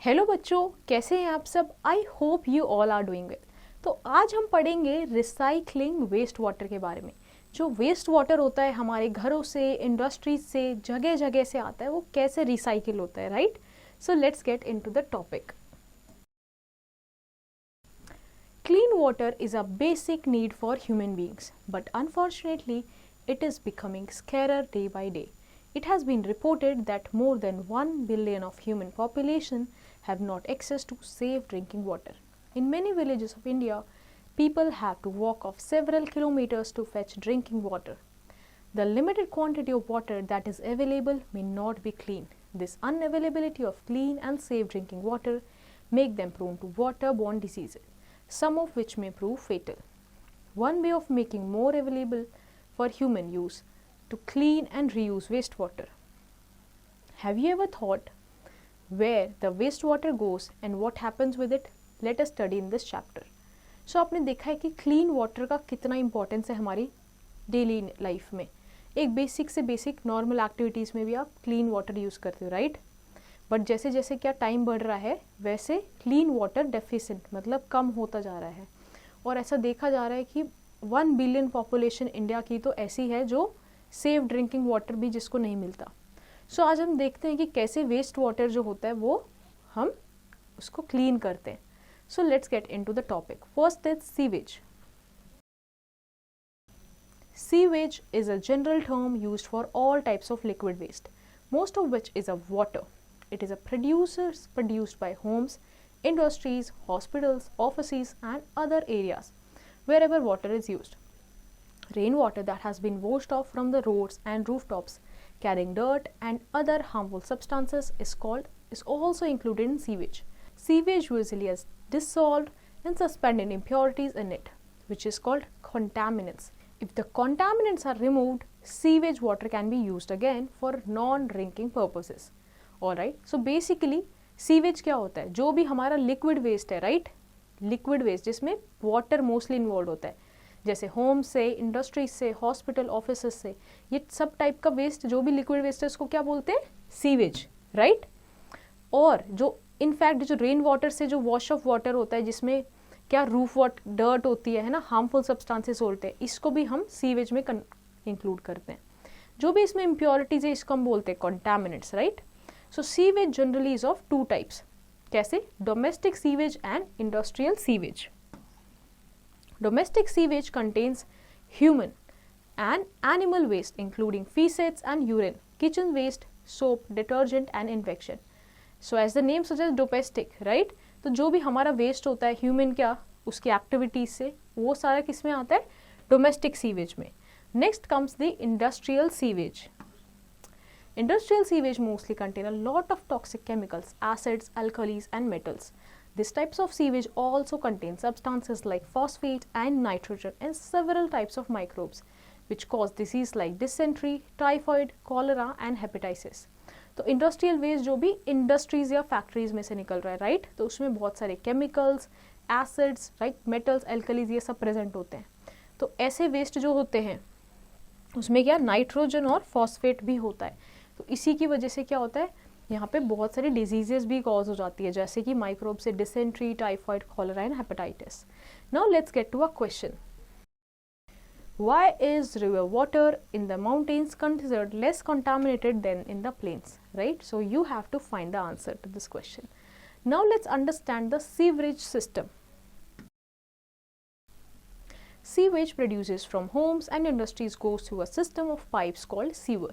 Hello बच्चों, कैसे हैं आप सब। I hope you all are doing well. तो आज हम पढ़ेंगे रिसाइकलिंग वेस्ट वाटर के बारे में। जो वेस्ट वाटर होता है हमारे घरों से, इंडस्ट्रीज से, जगह जगह से आता है, वो कैसे रिसाइकिल होता है, right. So let's get into the topic. Clean water is a basic need for human beings, but unfortunately, it is becoming scarcer day by day. It has been reported that more than 1 billion of human population have not access to safe drinking water. In many villages of India, people have to walk off several kilometers to fetch drinking water. The limited quantity of water that is available may not be clean. This unavailability of clean and safe drinking water make them prone to waterborne diseases, some of which may prove fatal. One way of making more available for human use to clean and reuse wastewater. Have you ever thought where the wastewater goes and what happens with it? Let us study in this chapter. So आपने देखा है कि clean water का कितना importance है हमारी daily life में। एक बेसिक से बेसिक नॉर्मल एक्टिविटीज़ में भी आप क्लीन वाटर यूज़ करते हो, राइट। बट जैसे जैसे क्या टाइम बढ़ रहा है वैसे क्लीन वाटर डेफिसिट मतलब कम होता जा रहा है। और ऐसा देखा जा रहा है कि 1 बिलियन पॉपुलेशन इंडिया की तो ऐसी है जो सेफ ड्रिंकिंग वाटर भी जिसको नहीं मिलता। सो आज हम देखते हैं कि कैसे वेस्ट वाटर जो होता है वो हम उसको क्लीन करते हैं। So let's get into the topic. First is sewage. Sewage is a general term used for all types of liquid waste, most of which is of water. It is produced by homes, industries, hospitals, offices and other areas wherever water is used. Rainwater that has been washed off from the roads and rooftops carrying dirt and other harmful substances is also included in sewage. Sewage usually has dissolved and suspended impurities in it, which is called contaminants. If the contaminants are removed, sewage water can be used again for non-drinking purposes. Alright, so basically sewage क्या होता है? जो भी हमारा liquid waste है, right, liquid waste जिसमें water mostly involve होता है, जैसे होम से, इंडस्ट्रीज से, हॉस्पिटल, ऑफिसेस से, ये सब टाइप का वेस्ट जो भी लिक्विड वेस्ट है उसको क्या बोलते हैं? Sewage, right. और जो इनफैक्ट जो रेन वाटर से जो वॉश ऑफ वाटर होता है जिसमें क्या रूफ वाटर डर्ट होती है ना, हार्मफुल सब्सटेंसेस होते हैं, इसको भी हम सीवेज में इंक्लूड करते हैं। जो भी इसमें इम्प्योरिटीज है इसको हम बोलते हैं contaminants, right. So sewage generally is of 2 types. कैसे? Domestic sewage and industrial sewage. Domestic sewage contains human and animal waste including feces and urine, kitchen waste, soap, detergent and infection. So as the name suggests, domestic, right? तो जो भी हमारा waste होता है human क्या उसकी activities से, वो सारा किस में आता है? डोमेस्टिक सीवेज में। Next comes the industrial sewage. Industrial sewage mostly contain a lot of toxic chemicals, acids, alkalis and metals. These types of sewage also contain substances like phosphate and nitrogen and several types of microbes which cause disease like dysentery, typhoid, cholera and hepatitis. तो industrial waste जो भी industries या factories में से निकल रहा है, right, तो उसमें बहुत सारे chemicals, acids, right, metals, alkalis ये सब प्रेजेंट होते हैं। तो ऐसे वेस्ट जो होते हैं उसमें क्या नाइट्रोजन और फॉस्फेट भी होता है। तो इसी की वजह से क्या होता है, यहाँ पे बहुत सारी डिजीजेस भी कॉज हो जाती है, जैसे कि माइक्रोब से dysentery, typhoid, cholera and hepatitis. Now let's get to a question. Why is river water in the mountains considered less contaminated than in the plains, right? So you have to find the answer to this question. Now let's understand the sewerage system. Sewage produced from homes and industries goes through a system of pipes called sewer,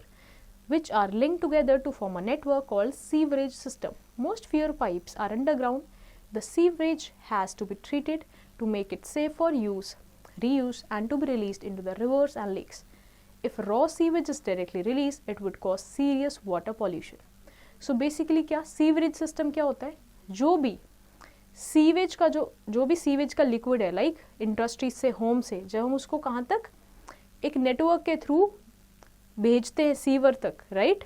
which are linked together to form a network called sewerage system. Most fewer pipes are underground. The sewerage has to be treated to make it safe for use, reuse and to be released into the rivers and lakes. If raw sewage is directly released, it would cause serious water pollution. So basically क्या sewerage system क्या होता है? जो भी sewage का जो भी sewage का लिक्विड है, लाइक इंडस्ट्रीज से, होम से, जब हम उसको कहाँ तक एक नेटवर्क के थ्रू भेजते हैं सीवर तक, राइट,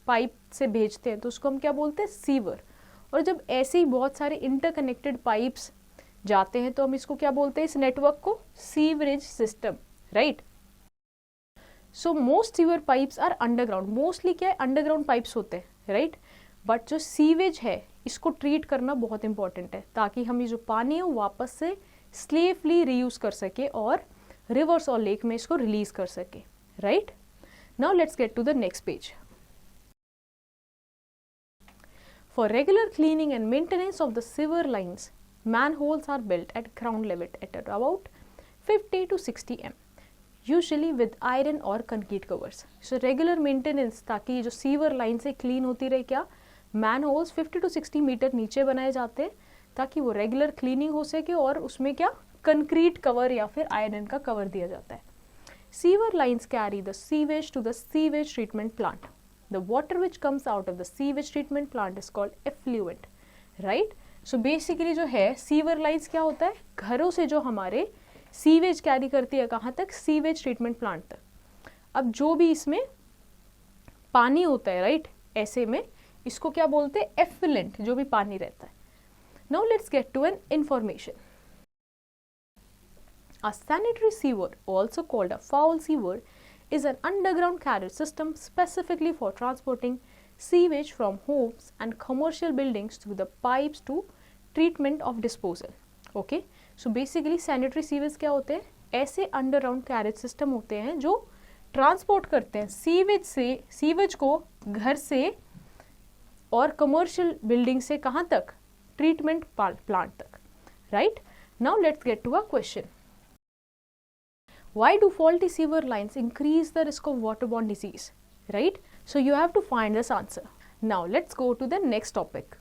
पाइप से भेजते हैं, तो उसको हम क्या बोलते हैं? सीवर। और जब ऐसे ही बहुत सारे इंटरकनेक्टेड पाइप्स जाते हैं तो हम इसको क्या बोलते हैं? इस नेटवर्क को sewerage system, right. So most sewer pipes are underground. Mostly क्या है? अंडरग्राउंड पाइप्स होते हैं, राइट। बट जो सीवेज है इसको ट्रीट करना बहुत इंपॉर्टेंट है ताकि हम ये जो पानी है वो वापस से सेफली रीयूज कर सके और रिवर्स और लेक में इसको रिलीज कर सके, right. Now let's get to the next page. For regular cleaning and maintenance of the sewer lines, manholes are built at ground level at about 50 to 60 m, usually with iron or concrete covers. So regular maintenance ताकि ये जो sewer line से clean होती रहे, क्या manholes 50 to 60 metre नीचे बनाए जाते हैं ताकि वो रेगुलर क्लीनिंग हो सके और उसमें क्या कंक्रीट कवर या फिर आयरन का कवर दिया जाता है. Sewer lines carry the sewage to the sewage treatment plant. The water which comes out of the sewage treatment plant is called effluent, right? So basically जो है सीवर लाइन्स क्या होता है, घरों से जो हमारे सीवेज कैरी करती है कहाँ तक, सीवेज ट्रीटमेंट प्लांट तक. अब जो भी इसमें पानी होता है, राइट, ऐसे में इसको क्या बोलते हैं, एफ्लुएंट, जो भी पानी रहता है. Now let's get to an information. A sanitary sewer, also called a foul sewer, is an underground carriage system specifically for transporting sewage from homes and commercial buildings through the pipes to treatment of disposal. Okay, so basically sanitary sewage क्या होते हैं, ऐसे underground carriage system होते हैं जो transport करते हैं sewage से, सीवेज को घर से और कमर्शियल बिल्डिंग से कहाँ तक, ट्रीटमेंट प्लांट तक, right. Now let's get to a question. Why do faulty sewer lines increase the risk of waterborne disease? Right? So you have to find this answer. Now let's go to the next topic.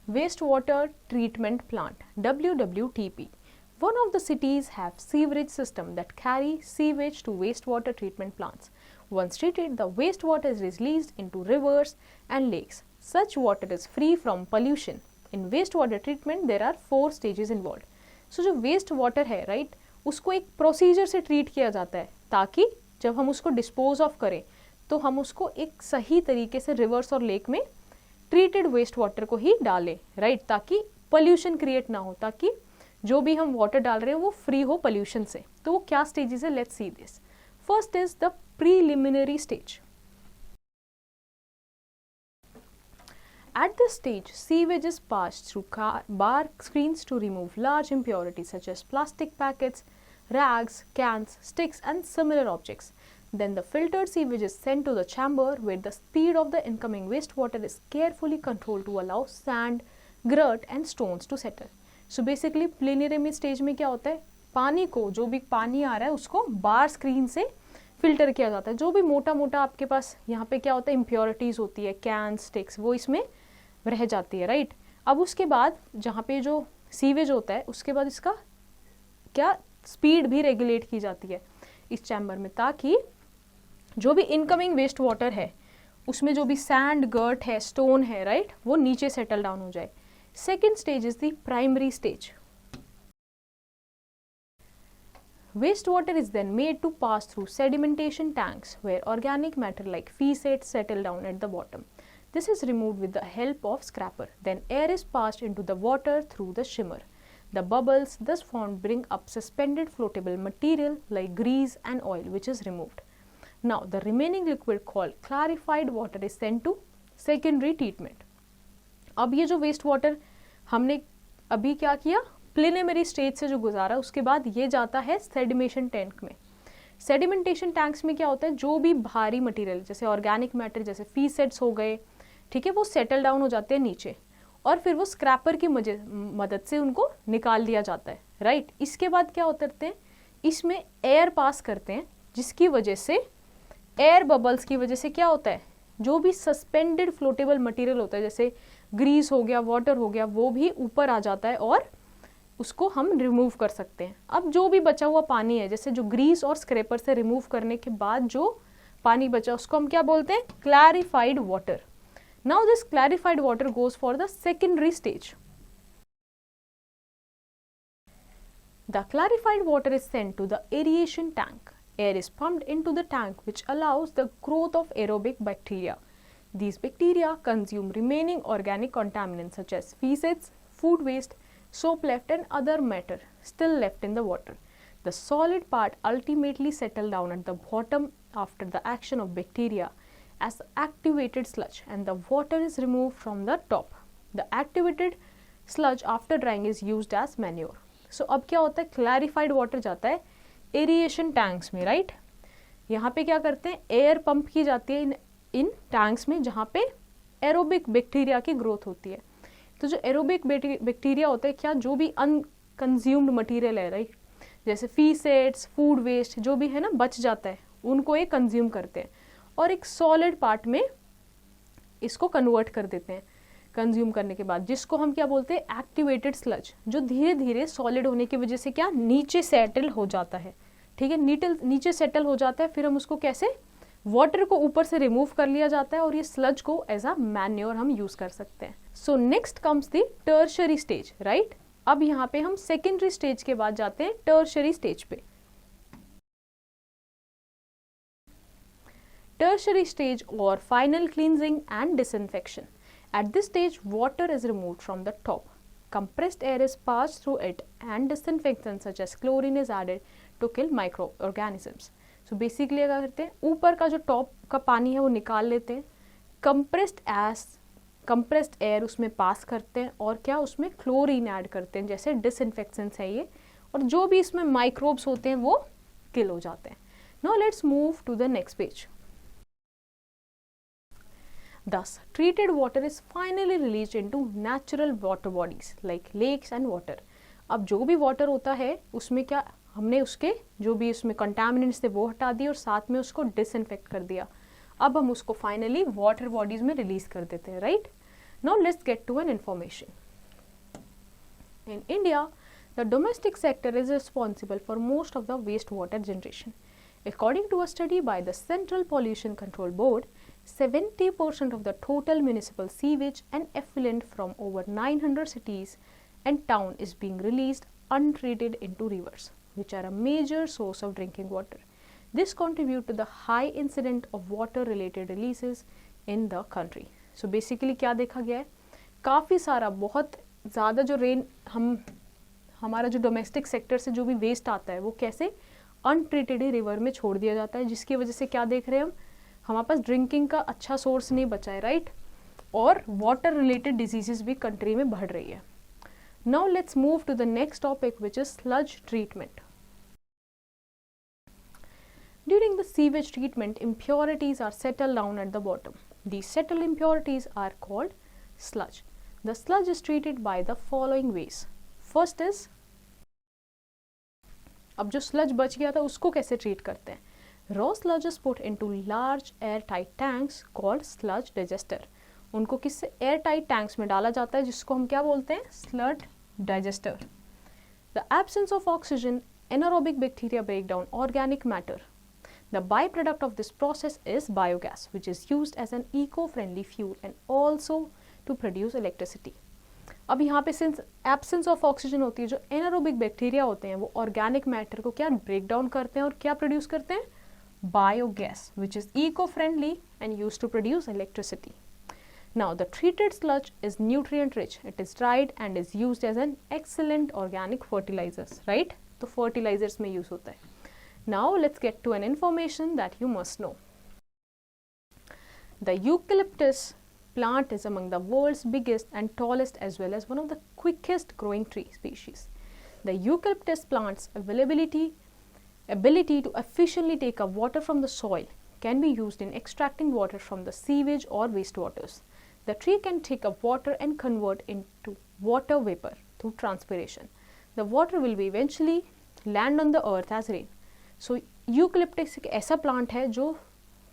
Wastewater Treatment Plant, WWTP. One of the cities have sewerage system that carry sewage to wastewater treatment plants. Once treated, the wastewater is released into rivers and lakes. Such water is free from pollution. In wastewater treatment, there are 4 stages involved. So जो waste water है, right, उसको एक procedure से treat किया जाता है ताकि जब हम उसको डिस्पोज ऑफ करें तो हम उसको एक सही तरीके से रिवर्स और लेक में ट्रीटेड वेस्ट वाटर को ही डालें, राइट, ताकि पोल्यूशन क्रिएट ना हो, ताकि जो भी हम वाटर डाल रहे हैं वो फ्री हो पोल्यूशन से. तो वो क्या स्टेजेस है, let's see this. First is the preliminary stage. At this stage, sewage is passed through bar screens to remove large impurities such as plastic packets, rags, cans, sticks and similar objects. Then the filtered sewage is sent to the chamber where the speed of the incoming wastewater is carefully controlled to allow sand, dirt and stones to settle. So basically preliminary stage में क्या होता है, पानी को, जो भी पानी आ रहा है उसको बार स्क्रीन से फिल्टर किया जाता है. जो भी मोटा मोटा आपके पास यहाँ पे क्या होता है, इम्प्योरिटीज होती है, कैन, स्टिक्स, वो इसमें रह जाती है, राइट. अब उसके बाद जहाँ पे जो सीवेज होता है उसके बाद इसका क्या स्पीड भी रेगुलेट की जाती है इस चैम्बर में ताकि जो भी इनकमिंग वेस्ट वाटर है उसमें जो भी सैंड, गर्ट है, स्टोन है, राइट, वो नीचे सेटल डाउन हो जाए. Second stage is the primary stage. Wastewater is then made to pass through sedimentation tanks where organic matter like feces settle down at the bottom. This is removed with the help of scraper. Then air is passed into the water through the shimmer. The bubbles thus formed bring up suspended floatable material like grease and oil which is removed. Now the remaining liquid called clarified water is sent to secondary treatment. अब ये जो waste water हमने अभी क्या किया, preliminary stage से जो गुजारा, उसके बाद ये जाता है सेडिमेशन टैंक में. सेडिमेंटेशन टैंक्स में क्या होता है, जो भी भारी मटेरियल जैसे ऑर्गेनिक मैटर जैसे फीसेड्स हो गए, ठीक है, वो सेटल डाउन हो जाते हैं नीचे और फिर वो स्क्रैपर की मदद से उनको निकाल दिया जाता है, राइट. इसके बाद क्या होते हैं, इसमें एयर पास करते हैं जिसकी वजह से एयर बबल्स की वजह से क्या होता है, जो भी सस्पेंडेड फ्लोटेबल मटेरियल होता है जैसे ग्रीस हो गया, वाटर हो गया, वो भी ऊपर आ जाता है और उसको हम रिमूव कर सकते हैं. अब जो भी बचा हुआ पानी है, जैसे जो ग्रीस और स्क्रैपर से रिमूव करने के बाद जो पानी बचा उसको हम क्या बोलते हैं, clarified water. Now this clarified water goes for the secondary stage. The clarified water is sent to the aeration tank. Air is pumped into the tank which allows the growth of aerobic bacteria. These bacteria consume remaining organic contaminants such as feces, food waste, soap left and other matter still left in the water. The solid part ultimately settle down at the bottom after the action of bacteria as activated sludge and the water is removed from the top. The activated sludge after drying is used as manure. So अब क्या होता है, clarified water जाता है aeration tanks में, right. यहाँ पे क्या करते हैं, एयर पंप की जाती है इन टैंक्स में जहाँ पे एरोबिक बैक्टीरिया की ग्रोथ होती है. तो जो एरोबिक बैक्टीरिया होता है, क्या जो भी अनकंज्यूम्ड मटेरियल है, राइट, जैसे फीसेट्स, फूड वेस्ट जो भी है ना बच जाता है, उनको ये कंज्यूम करते हैं और एक सॉलिड पार्ट में इसको कन्वर्ट कर देते हैं कंज्यूम करने के बाद, जिसको हम क्या बोलते हैं, एक्टिवेटेड स्लज, जो धीरे धीरे सॉलिड होने की वजह से क्या नीचे सेटल हो जाता है. ठीक है, नीचे सेटल हो जाता है. फिर हम उसको कैसे, वाटर को ऊपर से रिमूव कर लिया जाता है और ये स्लज को एज अ मैन्योर हम यूज कर सकते हैं. So next comes the tertiary stage, right. अब यहाँ पे हम सेकेंडरी स्टेज के बाद जाते हैं टर्शरी स्टेज पे. Tertiary stage or final cleansing and disinfection. At this stage, water is removed from the top. Compressed air is passed through it and disinfectant such as chlorine is added to kill microorganisms. So basically क्या करते हैं, ऊपर का जो top का पानी है वो निकाल लेते हैं, compressed air उसमें पास करते हैं और क्या उसमें क्लोरीन ऐड करते हैं, जैसे डिसइंफेक्टेंट्स है ये, और जो भी इसमें माइक्रोब्स होते हैं वो किल हो जाते हैं. Now let's move to the next page. Thus, treated water is finally released into natural water bodies like lakes and water. अब जो भी वाटर होता है उसमें क्या हमने उसके जो भी उसमें कंटामिनेंट्स थे वो हटा दिए और साथ में उसको डिसइंफेक्ट कर दिया. अब हम उसको फाइनली वाटर बॉडीज में रिलीज कर देते हैं, right. Now let's get to an information. In India the domestic sector is responsible for most of the waste water generation. According to a study by the Central Pollution Control Board, 70% of the total municipal sewage and effluent from over 900 cities and towns is being released untreated into rivers, which are a major source of drinking water. This contributes to the high incidence of water-related releases in the country. So basically क्या देखा गया है, काफ़ी सारा बहुत ज़्यादा जो rain हमारा जो डोमेस्टिक सेक्टर से जो भी वेस्ट आता है वो कैसे अनट्रीटेड ही रिवर में छोड़ दिया जाता है, जिसकी वजह से क्या देख रहे हैं हम, हमारे पास ड्रिंकिंग का अच्छा सोर्स नहीं बचा है, राइट, और वाटर रिलेटेड डिजीजेस भी कंट्री में बढ़ रही है. Now let's move to the next topic which is sludge treatment. During the sewage treatment impurities are settled down at the bottom. These settled impurities are called sludge. The sludge is treated by the following ways. First is, अब जो sludge बच गया था उसको कैसे treat करते हैं. Raw sludge is put into large air tight tanks called sludge digester. उनको किससे, एयर टाइट टैंक्स में डाला जाता है जिसको हम क्या बोलते हैं, sludge digester. The absence of oxygen, anaerobic bacteria break down organic matter. The by product of this process is biogas which is used as an eco friendly fuel and also to produce electricity. अब यहाँ पे since absence of oxygen होती है, जो anaerobic bacteria होते हैं वो organic matter को क्या ब्रेक डाउन करते हैं और क्या प्रोड्यूस करते हैं, biogas which is eco friendly and use to produce electricity. Now the treated sludge is nutrient rich, it is dried and is used as an excellent organic fertilizers, right. तो fertilizers में use होता है. Now let's get to an information that you must know. The eucalyptus plant is among the world's biggest and tallest as well as one of the quickest growing tree species. The eucalyptus plant's ability to efficiently take up water from the soil can be used in extracting water from the sewage or wastewaters. The tree can take up water and convert into water vapor through transpiration. The water will be eventually land on the earth as rain. So eucalyptus एक ऐसा plant है जो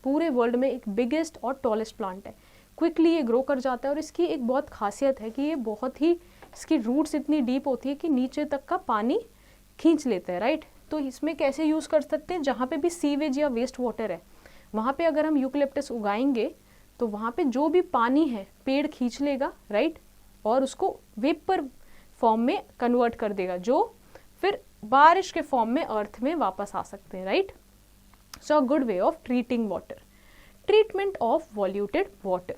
पूरे world में एक biggest और tallest plant है. Quickly ये ग्रो कर जाता है और इसकी एक बहुत खासियत है कि ये बहुत ही, इसकी रूट्स इतनी डीप होती है कि नीचे तक का पानी खींच लेते हैं, राइट. तो इसमें कैसे यूज़ कर सकते हैं, जहाँ पे भी सीवेज या वेस्ट वाटर है वहाँ पे अगर हम यूकेलिप्टस उगाएंगे तो वहाँ पे जो भी पानी है पेड़ खींच लेगा, राइट, और उसको वेपर फॉर्म में कन्वर्ट कर देगा, जो फिर बारिश के फॉर्म में अर्थ में वापस आ सकते हैं, right. So a good way of treating water. Treatment of polluted water.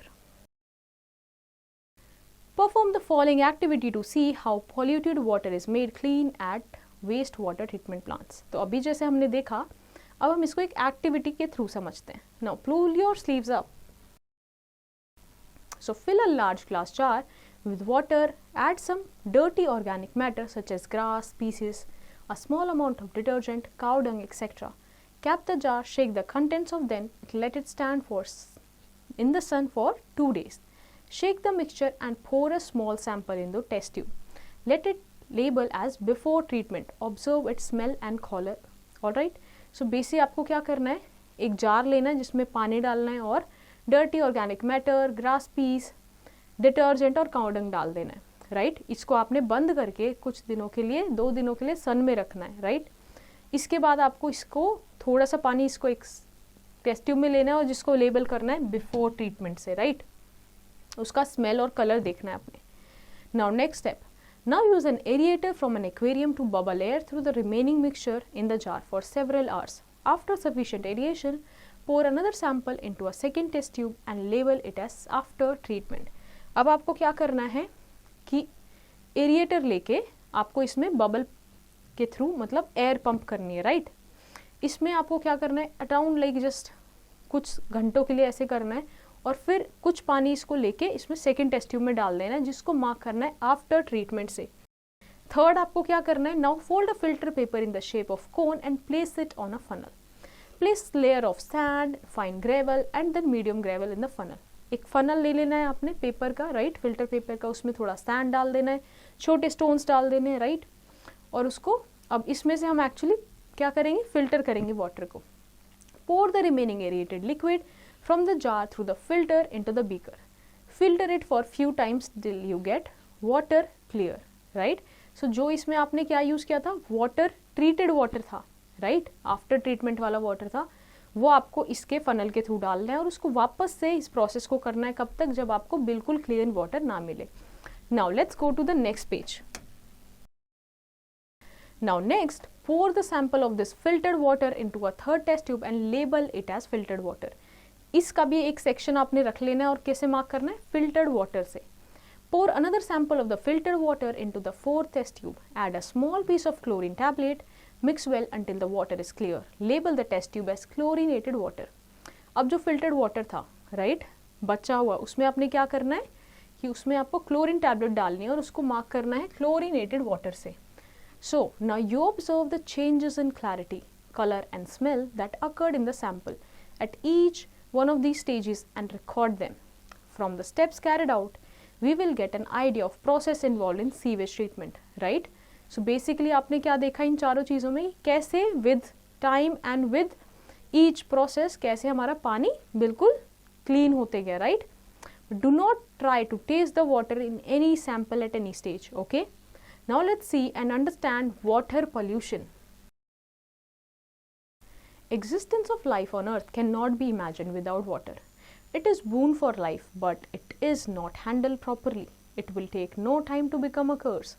Perform the following activity to see how polluted water is made clean at wastewater treatment plants. तो अभी जैसे हमने देखा, अब हम इसको एक एक्टिविटी के थ्रू समझते हैं. Now pull your sleeves up So fill a large glass jar with water, add some dirty organic matter such as grass, species, a small amount of detergent, cow dung, etc. Cap the jar, shake the contents of then, let it stand in the sun for 2 days. Shake the mixture and pour a small sample in the test tube. Let it label as before treatment. Observe its smell and color. Alright. So basically आपको क्या करना है, एक jar लेना है जिसमें पानी डालना है और dirty organic matter, grass piece, detergent और काऊ डंग डाल देना है. राइट. इसको आपने बंद करके कुछ दिनों के लिए, 2 दिनों के लिए सन में रखना है. राइट. इसके बाद आपको इसको थोड़ा सा पानी इसको एक टेस्ट ट्यूब में लेना है और जिसको लेबल करना है बिफोर ट्रीटमेंट से. राइट. उसका स्मेल और कलर देखना है आपने. Now next step. Now use an aerator from an aquarium to bubble air through the remaining mixture in the jar for several hours. After sufficient aeration, pour another sample into a second test tube and label it as after treatment. अब आपको क्या करना है कि एरिएटर लेके आपको इसमें bubble के थ्रू मतलब एयर पंप करनी है. राइट. इसमें आपको क्या करना है, अराउंड लाइक जस्ट कुछ घंटों के लिए ऐसे करना है और फिर कुछ पानी इसको लेके इसमें सेकेंड टेस्ट ट्यूब में डाल देना है जिसको मार्क करना है आफ्टर ट्रीटमेंट से. थर्ड आपको क्या करना है, now fold a filter paper in the shape of cone and place it on a funnel. Place layer of sand, fine gravel and then medium gravel in the funnel. एक funnel ले लेना है आपने paper का. Right. Filter paper का. उसमें थोड़ा sand डाल देना है, छोटे स्टोन्स डाल देने हैं. राइट. और उसको अब इसमें से हम एक्चुअली क्या करेंगे, फिल्टर करेंगे वाटर को. Pour the remaining aerated liquid from the jar through the filter into the beaker. Filter it for few times till you get water clear. Right. So जो इसमें आपने क्या यूज़ किया था, वाटर, ट्रीटेड वाटर था. Right. After treatment वाला water था, वो आपको इसके फनल के थ्रू डालना है और उसको वापस से इस प्रोसेस को करना है. कब तक, जब आपको बिल्कुल क्लीन वाटर ना मिले. Now let's go to the next page. Now next, pour the sample of this filtered water into a third test tube and label it as filtered water. इसका भी एक सेक्शन आपने रख लेना है और कैसे मार्क करना है, फिल्टर्ड वाटर से. Pour another sample of the filtered water into the fourth test tube. Add a small piece of chlorine tablet. Mix well until the water is clear. Label the test tube as chlorinated water. अब जो filtered water था, right, बचा हुआ, उसमें आपने क्या करना है कि उसमें आपको क्लोरीन टैबलेट डालनी है और उसको मार्क करना है क्लोरीनेटेड वाटर से. So now you observe the changes in clarity, color and smell that occurred in the sample at each one of these stages and record them. From the steps carried out, we will get an idea of process involved in sewage treatment. Right. So basically आपने क्या देखा इन चारों चीज़ों में, कैसे with time and with each process कैसे हमारा पानी बिल्कुल clean होते गया. Right. But do not try to taste the water in any sample at any stage. Okay. Now let's see and understand water pollution. Existence of life on earth cannot be imagined without water. It is boon for life, but it is not handled properly. It will take no time to become a curse.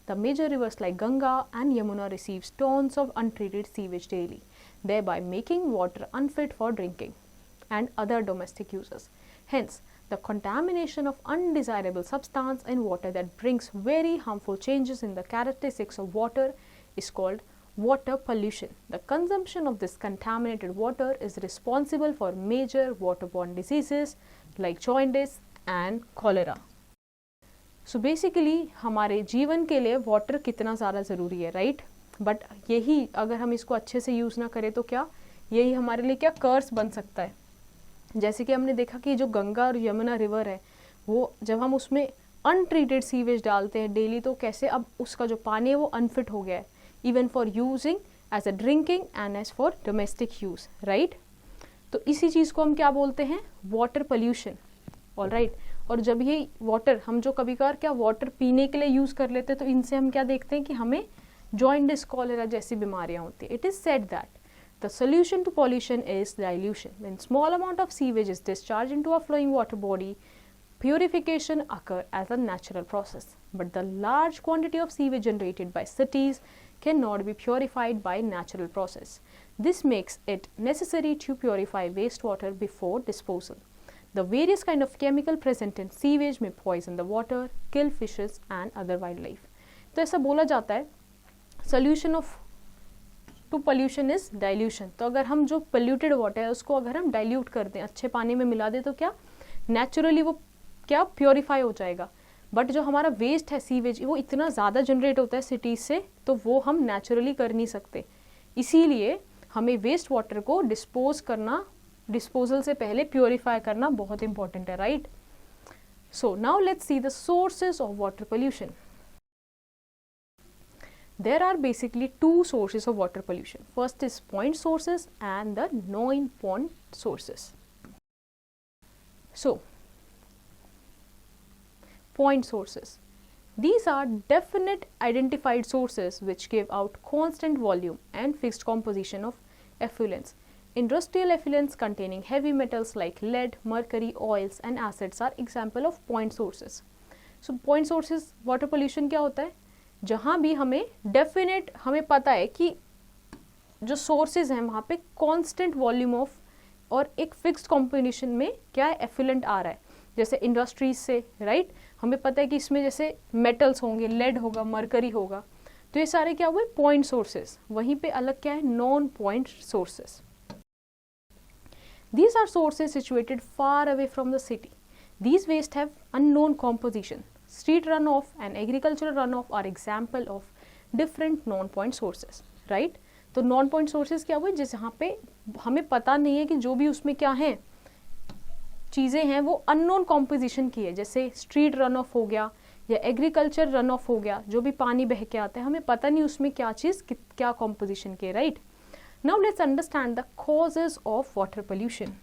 The major rivers like Ganga and Yamuna receive tons of untreated sewage daily, thereby making water unfit for drinking and other domestic uses. Hence, the contamination of undesirable substance in water that brings very harmful changes in the characteristics of water is called water pollution. The consumption of this contaminated water is responsible for major waterborne diseases like jaundice and cholera. So basically हमारे जीवन के लिए water कितना ज़्यादा ज़रूरी है. Right. But यही अगर हम इसको अच्छे से यूज़ ना करें तो क्या, यही हमारे लिए क्या कर्स बन सकता है. जैसे कि हमने देखा कि जो गंगा और यमुना रिवर है, वो जब हम उसमें अनट्रीटेड सीवेज डालते हैं डेली, तो कैसे अब उसका जो पानी है वो अनफिट हो गया है, even for using as a drinking and as for domestic use. Right. तो इसी चीज़ को हम क्या बोलते हैं, वाटर पोल्यूशन. All right. और जब ये वाटर हम जो कभी कभार क्या वाटर पीने के लिए यूज़ कर लेते हैं, तो इनसे हम क्या देखते हैं कि हमें जॉइंडिस, कॉलेरा जैसी बीमारियाँ होती है. It is said that the solution to pollution is dilution. When small amount of sewage is discharged into a flowing water body, purification occurs as a natural process. But the large quantity of sewage generated by cities cannot be purified by natural process. This makes it necessary to purify wastewater before disposal. The various kind of chemical present in sewage may poison the water, kill fishes and other wildlife. तो ऐसा बोला जाता है solution of to pollution is dilution. तो अगर हम जो polluted water है उसको अगर हम डाइल्यूट कर दें, अच्छे पानी में मिला दें, तो क्या नेचुरली वो क्या प्योरीफाई हो जाएगा, बट जो हमारा वेस्ट है सीवेज वो इतना ज़्यादा जनरेट होता है सिटीज़ से, तो वो हम नेचुरली कर नहीं सकते। इसीलिए हमें वेस्ट वाटर को डिस्पोजल से पहले प्योरीफाई करना बहुत इंपॉर्टेंट है, right. So now let's see the sources of water pollution. There are basically two sources of water pollution. First is point sources and the non-point sources. So, point sources. These are definite identified sources which give out constant volume and fixed composition of effluents. Industrial effluents containing heavy metals like lead, mercury, oils and acids are example of point sources. So, point sources water pollution क्या होता है? जहाँ भी हमें definite हमें पता है कि जो सोर्सेज हैं वहाँ पे कांस्टेंट वॉल्यूम ऑफ और एक फिक्स्ड कॉम्बिनेशन में क्या है एफिलेंट आ रहा है, जैसे इंडस्ट्रीज से, राइट। हमें पता है कि इसमें जैसे मेटल्स होंगे, लेड होगा, मरकरी होगा, तो ये सारे क्या हुए पॉइंट सोर्सेज। वहीं पे अलग क्या है non point sources. These are sources situated far away from the city. These waste have unknown composition. Street runoff and agricultural runoff are example of different non-point sources, right? तो non-point sources क्या हुए, जिस जहाँ पे हमें पता नहीं है कि जो भी उसमें क्या है चीज़ें हैं वो unknown composition की है, जैसे street runoff हो गया या agriculture runoff हो गया, जो भी पानी बह के आता है हमें पता नहीं उसमें क्या चीज़ क्या composition की है, right? Now let's understand the causes of water pollution.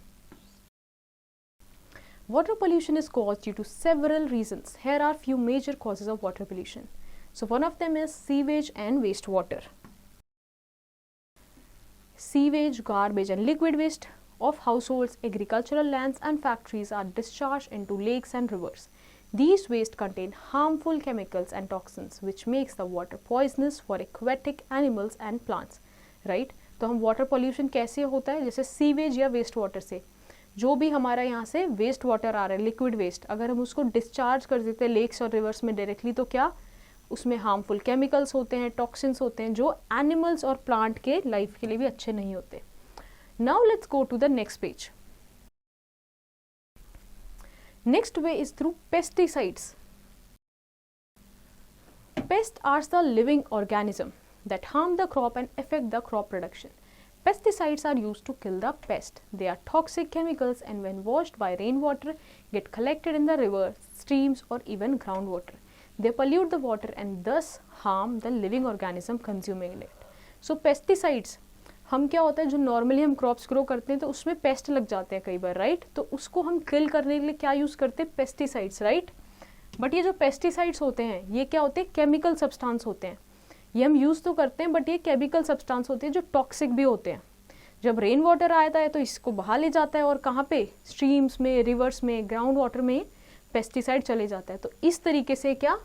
Water pollution is caused due to several reasons. Here are few major causes of water pollution. So one of them is sewage and wastewater. Sewage, garbage and liquid waste of households, agricultural lands and factories are discharged into lakes and rivers. These waste contain harmful chemicals and toxins which makes the water poisonous for aquatic animals and plants. Right? तो हम water pollution कैसे होता है, जैसे sewage या waste water से, जो भी हमारा यहाँ से वेस्ट वाटर आ रहा है लिक्विड वेस्ट, अगर हम उसको डिस्चार्ज कर देते हैं लेक्स और रिवर्स में डायरेक्टली, तो क्या उसमें हार्मफुल केमिकल्स होते हैं, टॉक्सिन्स होते हैं जो एनिमल्स और प्लांट के लाइफ के लिए भी अच्छे नहीं होते। Now let's go to the next page. Next way is through pesticides. Pests are the living organism that harm the crop and affect the crop production. Pesticides are used to kill the pest. They are toxic chemicals and when washed by rainwater get collected in the rivers, streams or even groundwater. They pollute the water and thus harm the living organism consuming it. So pesticides हम क्या होता है जो normally हम crops grow करते हैं तो उसमें पेस्ट लग जाते हैं कई बार, राइट। तो उसको हम किल करने के लिए क्या यूज़ करते हैं पेस्टिसाइड्स, राइट। बट ये जो पेस्टिसाइड्स होते हैं ये क्या होते हैं केमिकल सब्सटेंस होते हैं, ये हम यूज़ तो करते हैं बट ये केमिकल सब्सटेंस होते हैं जो टॉक्सिक भी होते हैं। जब रेन वाटर आता है तो इसको बहा ले जाता है और कहाँ पे स्ट्रीम्स में, रिवर्स में, ग्राउंड वाटर में पेस्टिसाइड चले जाता है। तो इस तरीके से क्या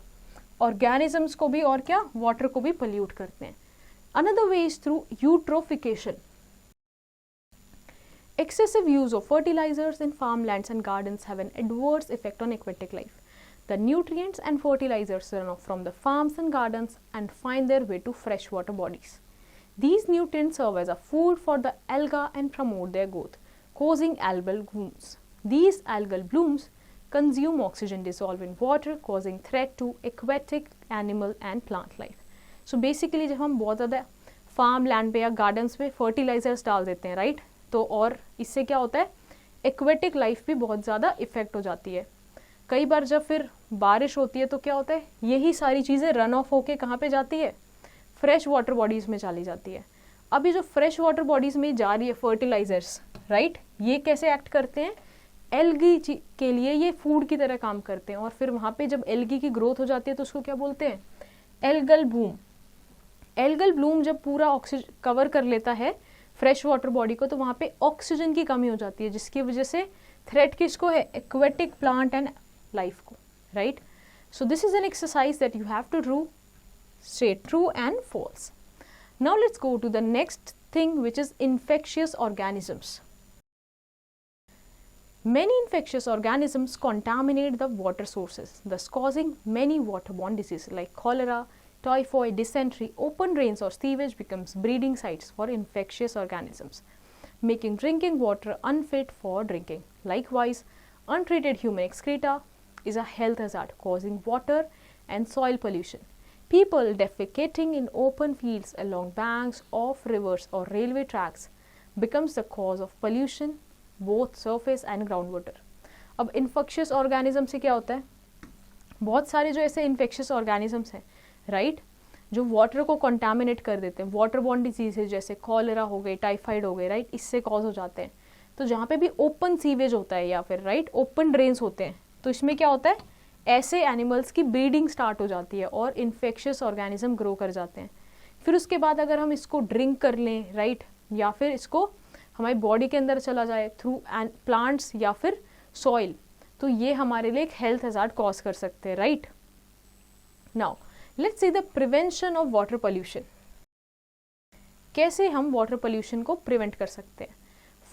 ऑर्गेनिजम्स को भी और क्या वाटर को भी पोल्यूट करते हैं। Another way is through eutrophication. Excessive use of fertilizers in farmlands and gardens have an adverse effect on aquatic life. The nutrients and fertilizers run off from the farms and gardens and find their way to freshwater bodies. These nutrients serve as a food for the algae and promote their growth, causing algal blooms. These algal blooms consume oxygen dissolved in water, causing threat to aquatic animal and plant life. So basically जब हम बहुत ज़्यादा farm land पे या gardens पे fertilisers डाल देते हैं, राइट, तो और इससे क्या होता है एक्वेटिक लाइफ भी बहुत ज़्यादा इफेक्ट हो जाती है। कई बार जब फिर बारिश होती है तो क्या होता है यही सारी चीज़ें रन ऑफ होके कहाँ पे जाती है फ्रेश वाटर बॉडीज़ में चली जाती है। अभी जो फ्रेश वाटर बॉडीज़ में जा रही है फर्टिलाइजर्स, राइट, ये कैसे एक्ट करते हैं एल्गी के लिए, ये फूड की तरह काम करते हैं और फिर वहाँ पे जब एल्गी की ग्रोथ हो जाती है तो उसको क्या बोलते हैं एल्गल ब्लूम। एल्गल ब्लूम जब पूरा ऑक्सीजन कवर कर लेता है फ्रेश वाटर बॉडी को तो वहाँ पे ऑक्सीजन की कमी हो जाती है जिसकी वजह से थ्रेट किसको है एक्वेटिक प्लांट एंड लाइफ को, right. So this is an exercise that you have to do, say true and false. Now let's go to the next thing which is infectious organisms. Many infectious organisms contaminate the water sources, thus causing many waterborne diseases like cholera, typhoid, dysentery. Open drains or sewage becomes breeding sites for infectious organisms, making drinking water unfit for drinking. Likewise, untreated human excreta, is a health hazard causing water and soil pollution. People defecating in open fields along banks of rivers or railway tracks becomes the cause of pollution, both surface and groundwater. अब infectious organism से क्या होता है, बहुत सारे जो ऐसे infectious organisms हैं राइट, जो वाटर को कंटामिनेट कर देते हैं, वाटर बॉर्न डिजीजेज जैसे कॉलेरा हो गई, टाइफाइड हो गए राइट, इससे कॉज हो जाते हैं. तो जहाँ पे भी ओपन सीवेज होता है या फिर राइट ओपन ड्रेन्स होते हैं, तो इसमें क्या होता है, ऐसे एनिमल्स की ब्रीडिंग स्टार्ट हो जाती है और इन्फेक्शियस ऑर्गेनिज्म ग्रो कर जाते हैं. फिर उसके बाद अगर हम इसको ड्रिंक कर लें राइट, या फिर इसको हमारी बॉडी के अंदर चला जाए थ्रू प्लांट्स या फिर सॉइल, तो ये हमारे लिए एक हेल्थ हैजार्ड कॉज कर सकते हैं right. Now let's see the prevention of water pollution. कैसे हम वाटर पोल्यूशन को प्रिवेंट कर सकते हैं.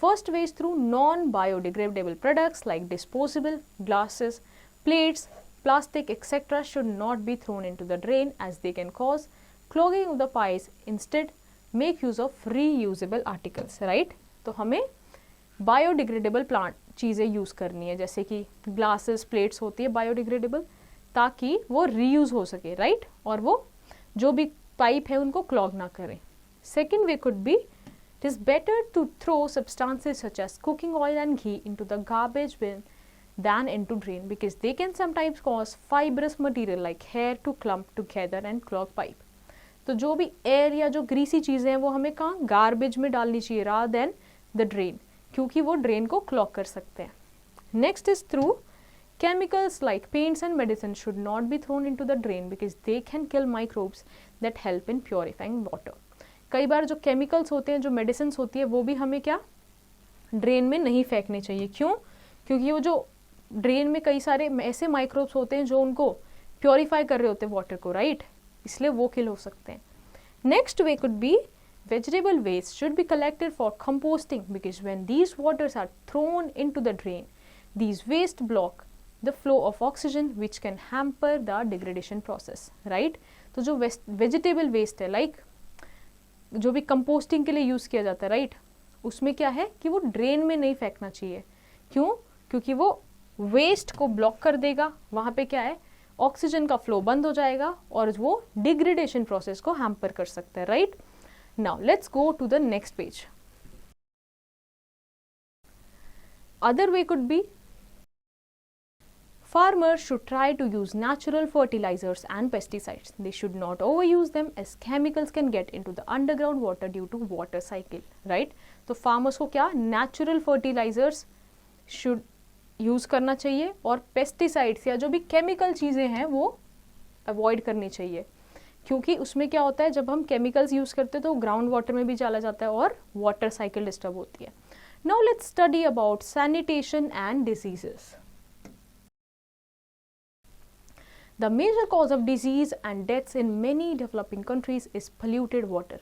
First way is through non-biodegradable products like disposable glasses, plates, plastic, etc. should not be thrown into the drain as they can cause clogging of the pipes. Instead, make use of reusable articles, right? तो हमें biodegradable plant चीज़ें use करनी है, जैसे कि glasses, plates होती है biodegradable, ताकि वो reuse हो सके, right? और वो जो भी पाइप है उनको clog ना करें. Second way could be, it is better to throw substances such as cooking oil and ghee into the garbage bin than into drain because they can sometimes cause fibrous material like hair to clump together and clog pipe. तो जो भी air या जो greasy चीज़ें हैं वो हमें कहाँ, गार्बेज में डालनी चाहिए rather than the drain, क्योंकि वो ड्रेन को क्लॉग कर सकते हैं. Next is through chemicals like paints and medicine should not be thrown into the drain because they can kill microbes that help in purifying water. कई बार जो chemicals होते हैं, जो मेडिसिन होती है, वो भी हमें क्या ड्रेन में नहीं फेंकने चाहिए. क्यों? क्योंकि वो जो ड्रेन में कई सारे ऐसे माइक्रोब्स होते हैं जो उनको प्योरीफाई कर रहे होते हैं वाटर को राइट, इसलिए वो किल हो सकते हैं. Next way could B vegetable waste should be collected for composting because when these waters are thrown into the drain, these waste block the flow of oxygen which can hamper the degradation process, right? तो जो vegetable waste है like जो भी composting के लिए use किया जाता है राइट, उसमें क्या है कि वो ड्रेन में नहीं फेंकना चाहिए. क्यों? क्योंकि वो वेस्ट को ब्लॉक कर देगा, वहाँ पे क्या है ऑक्सीजन का फ्लो बंद हो जाएगा और वो डिग्रेडेशन प्रोसेस को हैम्पर कर सकता है right. Now let's go to the next page. Other way could be, farmers should try to use natural fertilizers and pesticides. They should not overuse them as chemicals can get into the underground water due to water cycle, right? तो farmers को क्या natural fertilizers should use करना चाहिए और pesticides या जो भी chemical चीज़ें हैं वो avoid करनी चाहिए, क्योंकि उसमें क्या होता है जब हम chemicals use करते हैं तो ground water में भी चला जाता है और water cycle disturb होती है. Now let's study about sanitation and diseases. The major cause of disease and deaths in many developing countries is polluted water.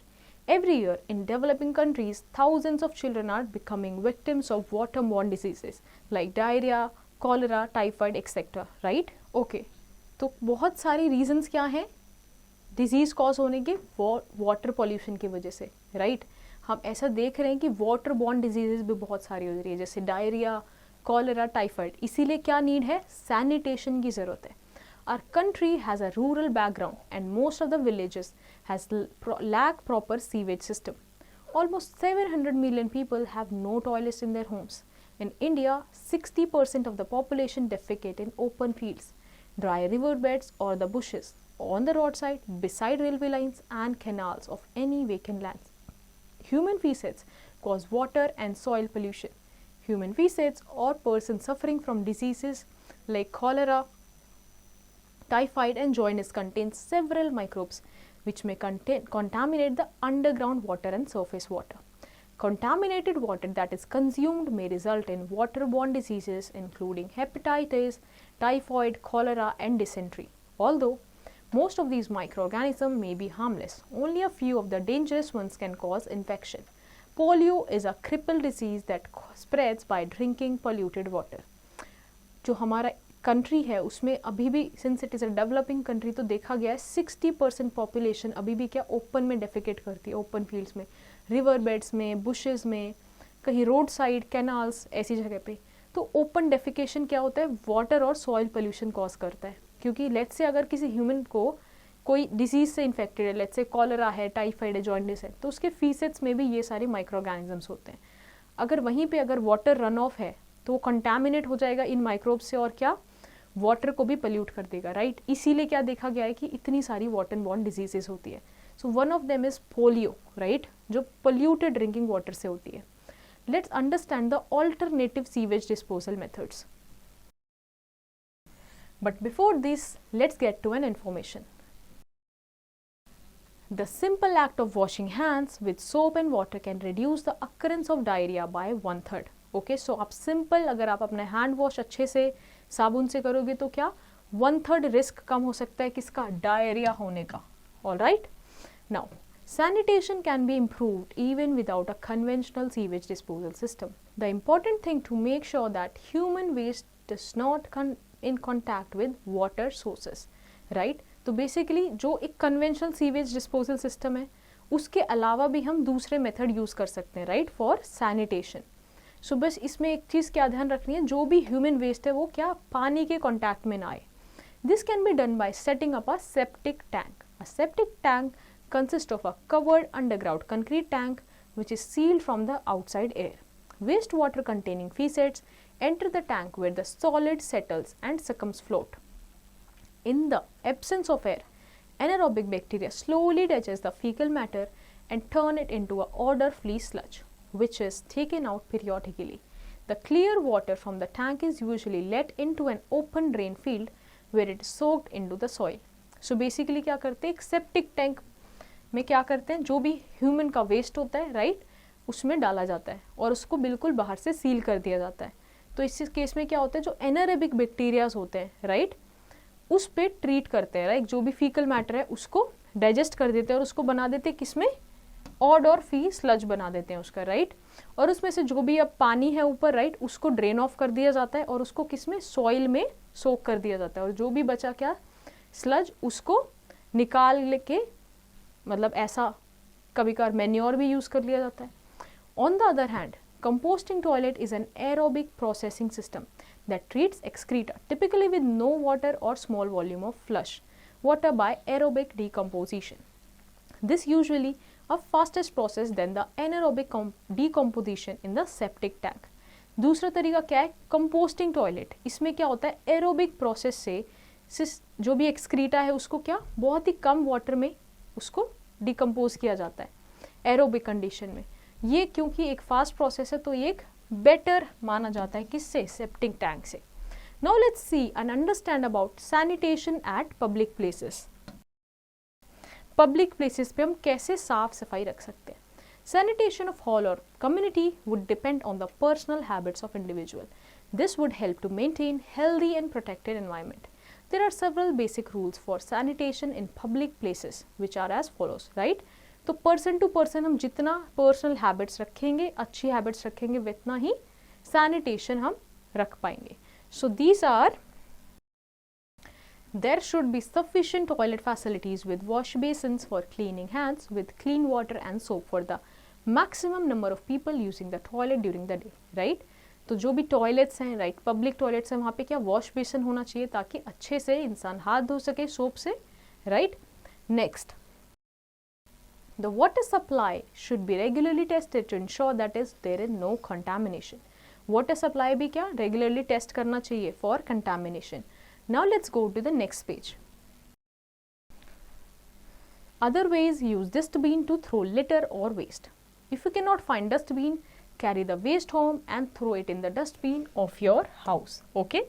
Every year in developing countries, thousands of children are becoming victims of waterborne diseases like diarrhea, cholera, typhoid, etc. Right? Okay. तो बहुत सारी reasons क्या हैं disease cause होने के, water pollution की वजह से, right? हम ऐसा देख रहे हैं कि waterborne diseases भी बहुत सारी हो रही है, जैसे diarrhea, cholera, typhoid. इसीलिए क्या need है, sanitation की ज़रूरत है. Our country has a rural background and most of the villages has lack proper sewage system. Almost 700 million people have no toilets in their homes. In India, 60% of the population defecate in open fields, dry riverbeds or the bushes, on the roadside, beside railway lines and canals of any vacant lands. Human feces cause water and soil pollution. Human feces or persons suffering from diseases like cholera, typhoid and jaundice contains several microbes which may contaminate the underground water and surface water. Contaminated water that is consumed may result in waterborne diseases including hepatitis, typhoid, cholera and dysentery. Although most of these microorganisms may be harmless, only a few of the dangerous ones can cause infection. Polio is a cripple disease that spreads by drinking polluted water. जो हमारा country है उसमें अभी भी since it is a developing country तो देखा गया है 60% पॉपुलेशन अभी भी क्या ओपन में डेफिकेट करती है, ओपन फील्ड्स में, रिवर बेड्स में, बुशेस में, कहीं रोड साइड, कैनाल्स, ऐसी जगह पे. तो ओपन डेफिकेशन क्या होता है, वाटर और सॉइल पोल्यूशन कॉज करता है, क्योंकि लेट्स से अगर किसी ह्यूमन को कोई डिजीज से इन्फेक्टेड है, लेट्स से कॉलरा है, टाइफाइड है, जॉन्डिस है, तो उसके फीसेट्स में भी ये सारे माइक्रो ऑर्गेनिजम्स होते हैं। अगर वहीं पे अगर वाटर रन ऑफ है तो वो कंटामिनेट हो जाएगा इन माइक्रोब से और क्या वाटर को भी पोल्यूट कर देगा, राइट। इसीलिए क्या देखा गया है कि इतनी सारी वाटर बॉर्न डिजीजेज होती है। So one of them is polio, right, जो पोल्यूटेड ड्रिंकिंग वाटर से होती है। Let's understand the alternative sewage disposal methods, but before this let's get to an information. The simple act of washing hands with soap and water can reduce the occurrence of diarrhea by 1/3. Okay, सो आप simple अगर आप अपने hand wash अच्छे से साबुन से करोगे तो क्या 1/3 रिस्क कम हो सकता है किसका, डायरिया होने का। All right, now sanitation can be improved even without a conventional sewage disposal system. The important thing to make sure that human waste does not come in contact with water sources, right? तो basically जो एक conventional sewage disposal system है उसके अलावा भी हम दूसरे method use कर सकते हैं, राइट, फॉर सैनिटेशन। सो बस इसमें एक चीज़ क्या ध्यान रखनी है, जो भी ह्यूमन वेस्ट है वो क्या पानी के कॉन्टैक्ट में ना आए। This can be done by setting up a septic tank. A septic tank consists of a covered underground concrete tank which is sealed from the outside air. Wastewater containing feces enter the tank where the solid settles and succumbs float. In the absence of air, anaerobic bacteria slowly digest the fecal matter and turn it into a odor-free sludge, which is taken out periodically. The clear water from the tank is usually let into an open drain field where it is soaked into the soil. So basically क्या करते हैं, एक septic tank में क्या करते हैं, जो भी ह्यूमन का वेस्ट होता है, राइट, उसमें डाला जाता है और उसको बिल्कुल बाहर से सील कर दिया जाता है। तो इस केस में क्या होता है, जो एनारोबिक बैक्टीरियाज होते हैं, राइट, उस पे ट्रीट करते हैं, राइट, जो भी फीकल मैटर है उसको डाइजेस्ट कर देते हैं और उसको बना देते हैं किसमें, ऑड और फी स्लज बना देते हैं उसका, राइट। और उसमें से जो भी अब पानी है ऊपर, राइट, उसको ड्रेन ऑफ कर दिया जाता है और उसको किसमें, सॉइल में सोक कर दिया जाता है, और जो भी बचा क्या स्लज उसको निकाल के, मतलब ऐसा कभी कभार मैन्योर भी यूज कर लिया जाता है। On the other hand, composting toilet is an aerobic processing system that treats excreta typically with no water or small volume of flush water by aerobic decomposition. This usually a fastest process than the anaerobic decomposition in the septic tank. दूसरा तरीका क्या है, composting toilet. इसमें क्या होता है, aerobic process से जो भी एक्सक्रीटा है उसको क्या बहुत ही कम वाटर में उसको डिकम्पोज किया जाता है एरोबिक कंडीशन में। ये क्योंकि एक फास्ट प्रोसेस है तो ये एक बेटर माना जाता है किससे, सेप्टिक टैंक से। Now let's see and understand about sanitation eight public places. Public places पे हम कैसे साफ सफाई रख सकते हैं। Sanitation of hall or community would depend on the personal habits of individual. This would help to maintain healthy and protected environment. There are several basic rules for sanitation in public places which are as follows, right? तो person to person हम जितना personal habits रखेंगे, अच्छी habits रखेंगे, उतना ही sanitation हम रख पाएंगे। So these are, there should be sufficient toilet facilities with wash basins for cleaning hands with clean water and soap for the maximum number of people using the toilet during the day, right? तो जो भी toilets हैं, right, public toilets हैं, वहाँ पे क्या wash basin होना चाहिए ताकि अच्छे से इंसान हाथ धो सके सोप से, right. Next, the water supply should be regularly tested to ensure that there is no contamination. Water supply भी क्या regularly test करना चाहिए for contamination. Now let's go to the next page. Other ways use dustbin to throw litter or waste. If you cannot find dustbin, carry the waste home and throw it in the dustbin of your house. Okay?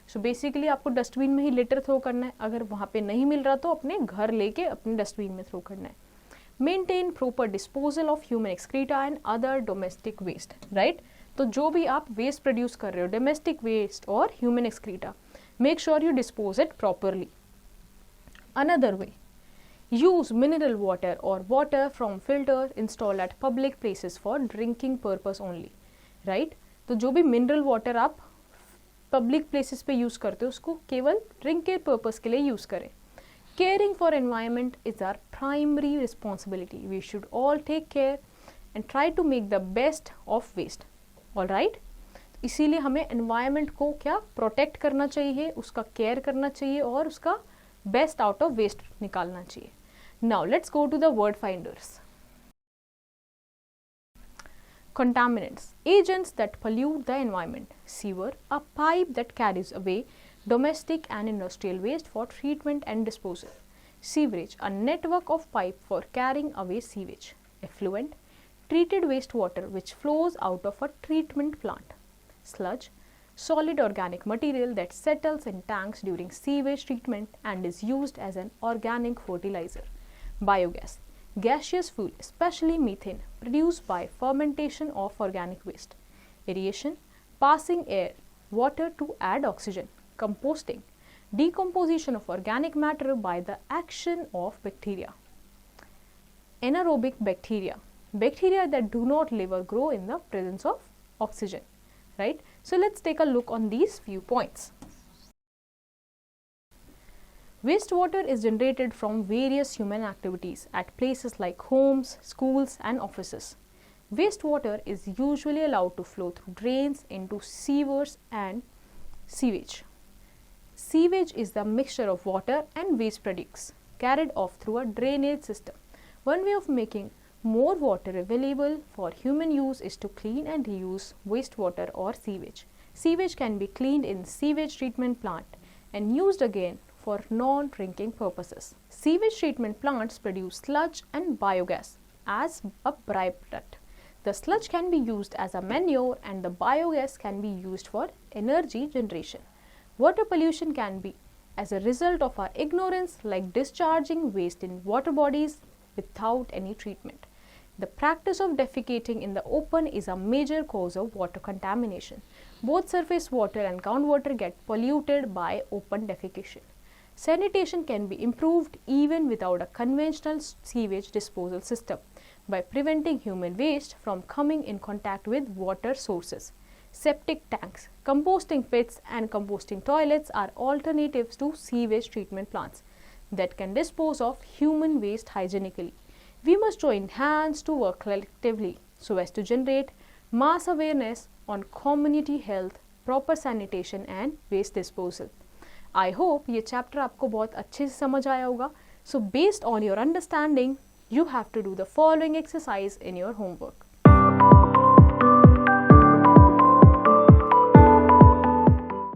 So basically आपको dustbin में ही litre throw करना है, अगर वहाँ पे नहीं मिल रहा तो अपने घर लेके अपने डस्टबिन में थ्रो करना है। Maintain proper disposal of human excreta and other domestic waste, right? तो जो भी आप waste produce कर रहे हो, domestic waste और human excreta, make sure you dispose it properly. Another way, use mineral water or water from filter installed at public places for drinking purpose only, right? तो जो भी mineral water आप public places पे use करते हो उसको केवल drink के purpose के लिए use करें। Caring for environment is our primary responsibility. We should all take care and try to make the best of waste. All right? इसीलिए हमें एनवायरनमेंट को क्या प्रोटेक्ट करना चाहिए, उसका केयर करना चाहिए और उसका बेस्ट आउट ऑफ वेस्ट निकालना चाहिए. Now let's go to the word finders. Contaminants, agents that pollute the environment. Sewer, a pipe that carries away domestic and industrial waste for treatment and disposal. Sewerage, a network of pipe for carrying away sewage. Effluent, treated wastewater which flows out of a treatment plant. Sludge, solid organic material that settles in tanks during sewage treatment and is used as an organic fertilizer. Biogas, gaseous fuel, especially methane, produced by fermentation of organic waste. Aeration, passing air, water to add oxygen. Composting, decomposition of organic matter by the action of bacteria. Anaerobic bacteria, bacteria that do not live or grow in the presence of oxygen, right? So let's take a look on these few points. Wastewater is generated from various human activities at places like homes, schools and offices. Wastewater is usually allowed to flow through drains into sewers and sewage. Sewage is the mixture of water and waste products carried off through a drainage system. One way of making more water available for human use is to clean and reuse wastewater or sewage. Sewage can be cleaned in sewage treatment plant and used again for non-drinking purposes. Sewage treatment plants produce sludge and biogas as a byproduct. The sludge can be used as a manure and the biogas can be used for energy generation. Water pollution can be as a result of our ignorance, like discharging waste in water bodies without any treatment. The practice of defecating in the open is a major cause of water contamination. Both surface water and groundwater get polluted by open defecation. Sanitation can be improved even without a conventional sewage disposal system by preventing human waste from coming in contact with water sources. Septic tanks, composting pits and composting toilets are alternatives to sewage treatment plants that can dispose of human waste hygienically. We must join hands to work collectively so as to generate mass awareness on community health, proper sanitation and waste disposal. I hope ये chapter आपको बहुत अच्छे से समझ आया होगा. So based on your understanding, you have to do the following exercise in your homework.